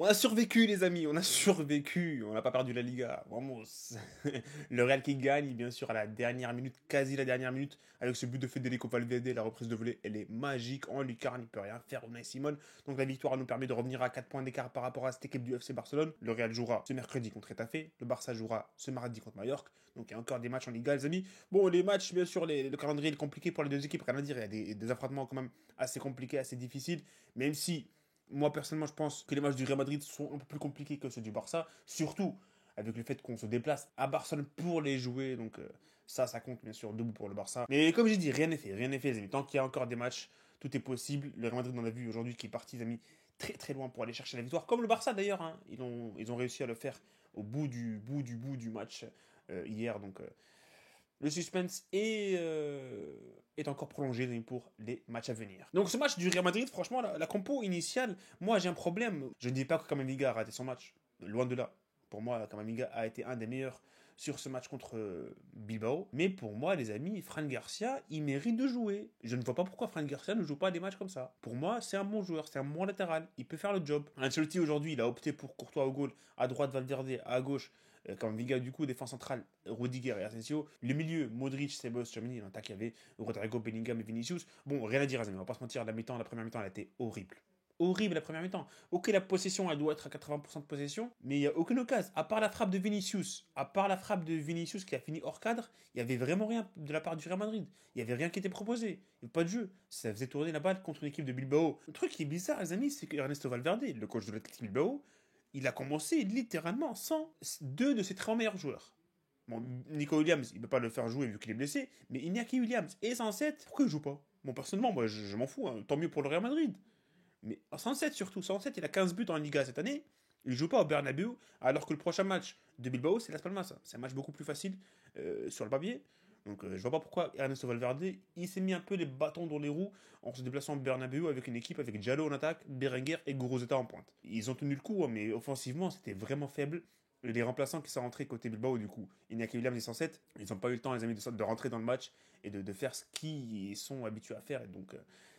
On a survécu, les amis, on a survécu. On n'a pas perdu la Liga. Vamos. Le Real qui gagne, bien sûr, à la dernière minute, quasi la dernière minute, avec ce but de Federico Valverde. La reprise de volée, elle est magique. En lucarne, il ne peut rien faire. Unai Simon. Donc la victoire nous permet de revenir à 4 points d'écart par rapport à cette équipe du FC Barcelone. Le Real jouera ce mercredi contre Retafe. Le Barça jouera ce mardi contre Mallorca. Donc il y a encore des matchs en Liga, les amis. Bon, les matchs, bien sûr, le calendrier est compliqué pour les deux équipes. Rien à dire. Il y a des affrontements quand même assez compliqués, assez difficiles. Même si moi, personnellement, je pense que les matchs du Real Madrid sont un peu plus compliqués que ceux du Barça, surtout avec le fait qu'on se déplace à Barcelone pour les jouer. Donc ça compte bien sûr debout pour le Barça. Mais comme j'ai dit, rien n'est fait, les amis. Tant qu'il y a encore des matchs, tout est possible. Le Real Madrid, on a vu aujourd'hui qui est parti, les amis, très très loin pour aller chercher la victoire. Comme le Barça d'ailleurs, hein. Ils ont réussi à le faire au bout du match hier. Donc le suspense est encore prolongé pour les matchs à venir. Donc ce match du Real Madrid, franchement, la compo initiale, moi j'ai un problème. Je ne dis pas que Kamavinga a raté son match, loin de là. Pour moi, Kamavinga a été un des meilleurs sur ce match contre Bilbao. Mais pour moi, les amis, Fran Garcia, il mérite de jouer. Je ne vois pas pourquoi Fran Garcia ne joue pas des matchs comme ça. Pour moi, c'est un bon joueur, c'est un bon latéral. Il peut faire le job. Ancelotti aujourd'hui, il a opté pour Courtois au goal, à droite Valverde, à gauche Kamavinga du coup, défense centrale, Rudiger et Asensio. Le milieu, Modric, Ceballos, Tchouaméni. En attaque, il y avait Rodrigo, Bellingham et Vinicius. Bon, rien à dire, les amis, on va pas se mentir, la première mi-temps, elle a été horrible. Horrible la première mi-temps. Ok, la possession, elle doit être à 80% de possession, mais il n'y a aucune occasion. À part la frappe de Vinicius qui a fini hors cadre, il n'y avait vraiment rien de la part du Real Madrid. Il n'y avait rien qui était proposé. Il n'y avait pas de jeu. Ça faisait tourner la balle contre une équipe de Bilbao. Le truc qui est bizarre, les amis, c'est que Ernesto Valverde, le coach de l'Athletic Bilbao, il a commencé littéralement sans deux de ses 30 meilleurs joueurs. Bon, Nico Williams, il ne peut pas le faire jouer vu qu'il est blessé, mais Iñaki Williams et 107, pourquoi il joue pas? Bon, personnellement, moi, je m'en fous, hein, tant mieux pour le Real Madrid. Mais 107 surtout, 107, il a 15 buts en Liga cette année. Il joue pas au Bernabeu, alors que le prochain match de Bilbao, c'est Las Palmas. C'est un match beaucoup plus facile sur le papier. Donc je vois pas pourquoi Ernesto Valverde, il s'est mis un peu les bâtons dans les roues en se déplaçant au Bernabeu avec une équipe avec Diallo en attaque, Berenguer et Guruzeta en pointe. Ils ont tenu le coup, hein, mais offensivement, c'était vraiment faible. Les remplaçants qui sont rentrés côté Bilbao, du coup, Iñaki Williams et 107, ils n'ont pas eu le temps, les amis, de rentrer dans le match et de faire ce qu'ils sont habitués à faire, et donc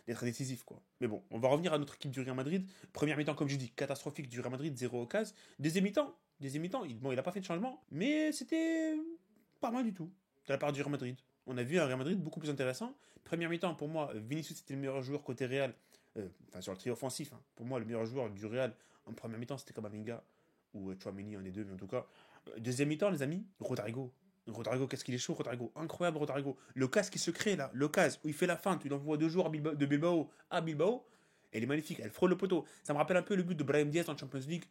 d'être décisifs, quoi. Mais bon, on va revenir à notre équipe du Real Madrid. Première mi-temps, comme je dis, catastrophique du Real Madrid, 0 occasion. Deuxième mi-temps, bon, il n'a pas fait de changement, mais c'était pas mal du tout de la part du Real Madrid. On a vu un Real Madrid beaucoup plus intéressant. Première mi-temps, pour moi, Vinicius était le meilleur joueur côté Real, enfin sur le trio offensif. Hein. Pour moi, le meilleur joueur du Real en première mi-temps, c'était Kamavinga ou Chouameni, un des deux, mais en tout cas. Deuxième mi-temps, les amis, Rodrigo. Rodrigo, qu'est-ce qu'il est chaud, Rodrigo. Incroyable, Rodrigo. Le casse qui se crée là, le casse où il fait la feinte, il envoie deux joueurs de Bilbao à Bilbao. Elle est magnifique, elle frôle le poteau. Ça me rappelle un peu le but de Brahim Diaz en Champions League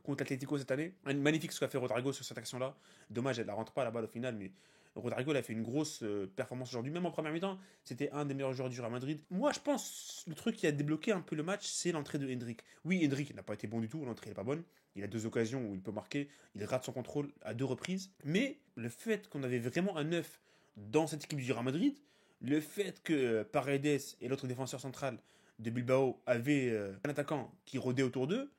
contre l'Atlético cette année. Magnifique ce qu'a fait Rodrigo sur cette action-là. Dommage, elle ne rentre pas la balle au final, mais Rodrigo il a fait une grosse performance aujourd'hui. Même en première mi-temps, c'était un des meilleurs joueurs du Real Madrid. Moi, je pense le truc qui a débloqué un peu le match, c'est l'entrée de Hendrik. Oui, Hendrik n'a pas été bon du tout, l'entrée n'est pas bonne. Il a deux occasions où il peut marquer, il rate son contrôle à deux reprises. Mais le fait qu'on avait vraiment un neuf dans cette équipe du Real Madrid, le fait que Paredes et l'autre défenseur central de Bilbao avaient un attaquant qui rôdait autour d'eux,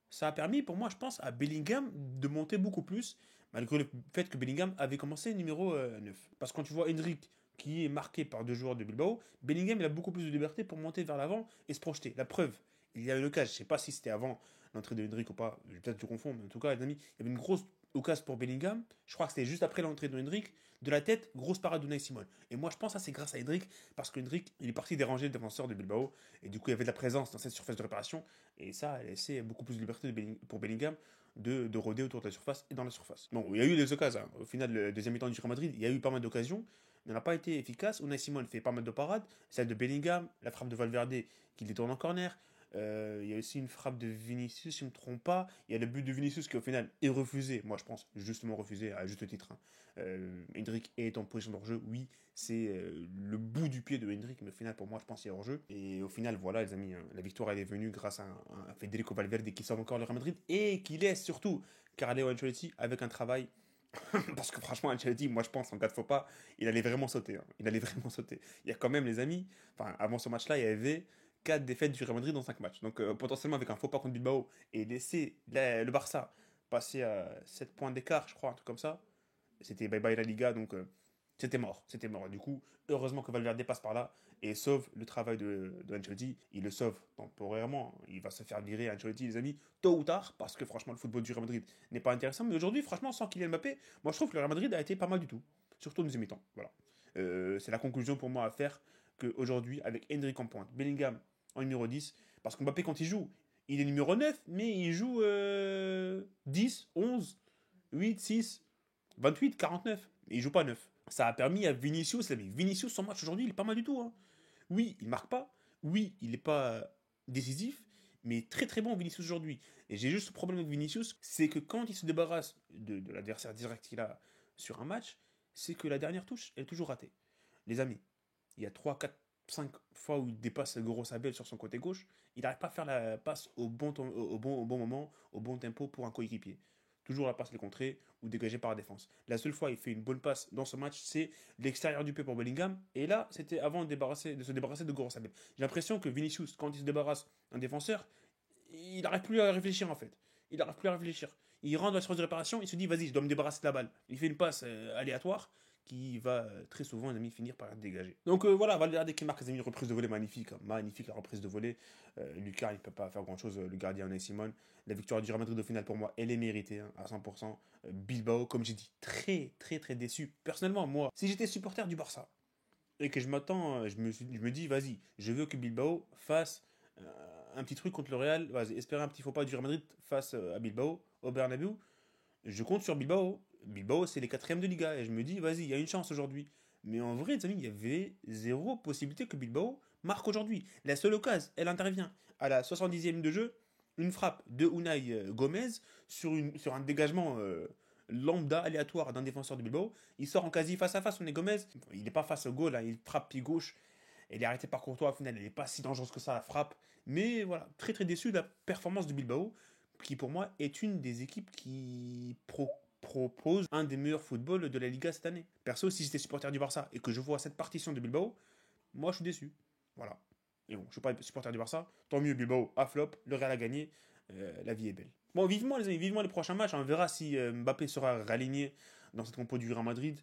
ça a permis pour moi, je pense, à Bellingham de monter beaucoup plus, malgré le fait que Bellingham avait commencé numéro 9. Parce que quand tu vois Hendrik, qui est marqué par deux joueurs de Bilbao, Bellingham il a beaucoup plus de liberté pour monter vers l'avant et se projeter. La preuve, il y a une occasion, je ne sais pas si c'était avant l'entrée de Hendrik ou pas, je vais peut-être te confondre, mais en tout cas, les amis, il y avait une grosse occasion pour Bellingham, je crois que c'était juste après l'entrée de Hendrik, de la tête, grosse parade de Unai Simon. Et moi je pense que ça c'est grâce à Hendrik, parce que Hendrik, il est parti déranger le défenseur de Bilbao, et du coup il y avait de la présence dans cette surface de réparation, et ça a laissé beaucoup plus de liberté pour Bellingham de rôder autour de la surface et dans la surface. Bon, il y a eu des occasions, hein. Au final, le deuxième mi-temps du Real Madrid, il y a eu pas mal d'occasions, mais on n'a pas été efficace. Unai Simon fait pas mal de parades, celle de Bellingham, la frappe de Valverde qui détourne en corner, il y a aussi une frappe de Vinicius, si je ne me trompe pas. Il y a le but de Vinicius qui, au final, est refusé. Moi, je pense justement refusé à juste titre. Hein. Hendrik est en position de hors-jeu. Oui, c'est le bout du pied de Hendrik, mais au final, pour moi, je pense qu'il y a hors-jeu. Et au final, voilà, les amis, hein, la victoire, elle est venue grâce à un Federico Valverde qui sauve encore le Real Madrid et qui laisse surtout Carlo Ancelotti avec un travail. Parce que franchement, Ancelotti, moi je pense, en cas de faux pas, il allait vraiment sauter. Hein. Il allait vraiment sauter. Il y a quand même, les amis, enfin, avant ce match-là, il y avait 4 défaites du Real Madrid dans 5 matchs. Donc potentiellement avec un faux pas contre Bilbao et laisser le Barça passer à 7 points d'écart, je crois, un truc comme ça, c'était bye bye la Liga, donc c'était mort. C'était mort. Du coup, heureusement que Valverde passe par là et sauve le travail de Ancelotti. Il le sauve temporairement. Il va se faire virer, Ancelotti, les amis, tôt ou tard, parce que franchement, le football du Real Madrid n'est pas intéressant. Mais aujourd'hui, franchement, sans Kylian Mbappé, moi je trouve que le Real Madrid a été pas mal du tout. Surtout au deuxième mi-temps. Voilà. C'est la conclusion pour moi à faire qu'aujourd'hui, avec Hendrick en pointe, Bellingham en numéro 10, parce que Mbappé, quand il joue, il est numéro 9, mais il joue 10, 11, 8, 6, 28, 49. Et il joue pas 9. Ça a permis à Vinicius, Vinicius, son match aujourd'hui, il est pas mal du tout. Hein. Oui, il marque pas. Oui, il n'est pas décisif. Mais très très bon Vinicius aujourd'hui. Et j'ai juste ce problème avec Vinicius, c'est que quand il se débarrasse de l'adversaire direct qu'il a sur un match, c'est que la dernière touche, elle est toujours ratée. Les amis, il y a 3, 4, 5 fois où il dépasse Goro Sabel sur son côté gauche, il n'arrive pas à faire la passe au bon moment, au bon tempo pour un coéquipier. Toujours la passe les contrées ou dégagée par la défense. La seule fois où il fait une bonne passe dans ce match, c'est l'extérieur du pied pour Bellingham. Et là, c'était avant de se débarrasser de Goro Sabel. J'ai l'impression que Vinicius, quand il se débarrasse d'un défenseur, il n'arrive plus à réfléchir en fait. Il n'arrive plus à réfléchir. Il rentre dans la surface de réparation, il se dit vas-y, je dois me débarrasser de la balle. Il fait une passe aléatoire qui va très souvent, les amis, finir par être dégagé. Donc voilà, Valverde qui marque, les amis, une reprise de volée magnifique. Hein. Magnifique la reprise de volée. Lucas, il ne peut pas faire grand-chose, le gardien Unai Simon. La victoire du Real Madrid au final, pour moi, elle est méritée hein, à 100%. Bilbao, comme j'ai dit, très, très, très déçu. Personnellement, moi, si j'étais supporter du Barça et que je m'attends, je me dis, vas-y, je veux que Bilbao fasse un petit truc contre le Real, vas-y, espérer un petit faux pas du Real Madrid face à Bilbao, au Bernabeu. Je compte sur Bilbao. Bilbao, c'est les quatrièmes de Liga. Et je me dis, vas-y, il y a une chance aujourd'hui. Mais en vrai, les amis, il y avait zéro possibilité que Bilbao marque aujourd'hui. La seule occasion, elle intervient à la 70e de jeu. Une frappe de Unai Gomez sur un dégagement lambda, aléatoire d'un défenseur de Bilbao. Il sort en quasi face à face, Unai Gomez. Il n'est pas face au goal, là, il frappe pied gauche. Elle est arrêtée par Courtois, au final, elle n'est pas si dangereuse que ça, la frappe. Mais voilà, très très déçu de la performance de Bilbao, qui pour moi est une des équipes qui propose un des meilleurs footballs de la Liga cette année. Perso, si j'étais supporter du Barça et que je vois cette partition de Bilbao, moi je suis déçu. Voilà. Et bon, je suis pas supporter du Barça, tant mieux Bilbao a flop, le Real a gagné, la vie est belle. Bon, vivement les amis, vivement les prochains matchs, on verra si Mbappé sera réaligné dans cette compo du Real Madrid.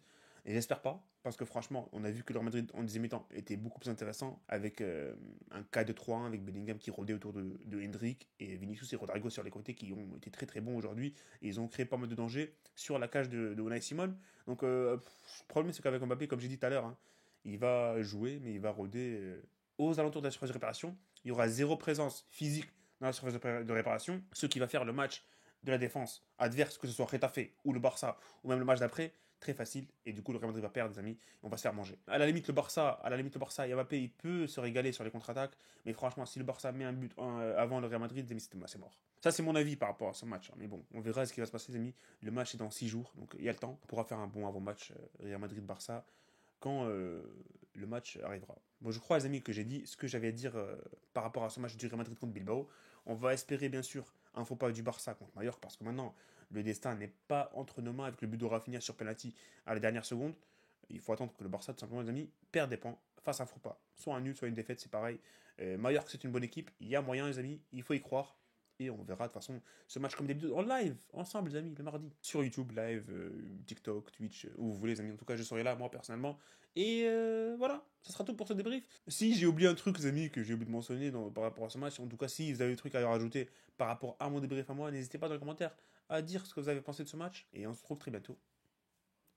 Et j'espère pas, parce que franchement, on a vu que le Real Madrid en deuxième mi-temps était beaucoup plus intéressant avec un 4-2-3-1 avec Bellingham qui rôdait autour de Hendrick et Vinicius et Rodrigo sur les côtés qui ont été très très bons aujourd'hui. Et ils ont créé pas mal de dangers sur la cage de Unai Simon. Donc, le problème, c'est qu'avec Mbappé, comme j'ai dit tout à l'heure, hein, il va jouer, mais il va rôder aux alentours de la surface de réparation. Il y aura zéro présence physique dans la surface de réparation, ce qui va faire le match de la défense adverse, que ce soit Retafe ou le Barça, ou même le match d'après, très facile. Et du coup, le Real Madrid va perdre, les amis. Et on va se faire manger. À la limite, le Barça et Mbappé, il peut se régaler sur les contre-attaques. Mais franchement, si le Barça met un but avant le Real Madrid, les amis, c'est mort. Ça, c'est mon avis par rapport à ce match. Hein. Mais bon, on verra ce qui va se passer, les amis. Le match est dans 6 jours. Donc, il y a le temps. On pourra faire un bon avant-match Real Madrid-Barça quand le match arrivera. Bon, je crois, les amis, que j'ai dit ce que j'avais à dire par rapport à ce match du Real Madrid contre Bilbao. On va espérer, bien sûr, un faux pas du Barça contre Mallorca, parce que maintenant, le destin n'est pas entre nos mains avec le but de Rafinha sur penalty à la dernière seconde. Il faut attendre que le Barça, tout simplement, les amis, perde des points face à un faux pas. Soit un nul, soit une défaite, c'est pareil. Mallorca, c'est une bonne équipe. Il y a moyen, les amis. Il faut y croire. Et on verra de toute façon ce match comme d'habitude en live, ensemble, les amis, le mardi. Sur YouTube, live, TikTok, Twitch, où vous voulez, les amis. En tout cas, je serai là, moi, personnellement. Et voilà, ça sera tout pour ce débrief. Si j'ai oublié un truc, les amis, que j'ai oublié de mentionner par rapport à ce match, en tout cas, si vous avez des trucs à rajouter par rapport à mon débrief à moi, n'hésitez pas dans les commentaires à dire ce que vous avez pensé de ce match. Et on se retrouve très bientôt.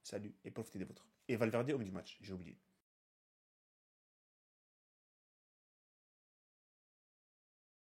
Salut et profitez des vôtres. Et Valverde, homme du match, j'ai oublié.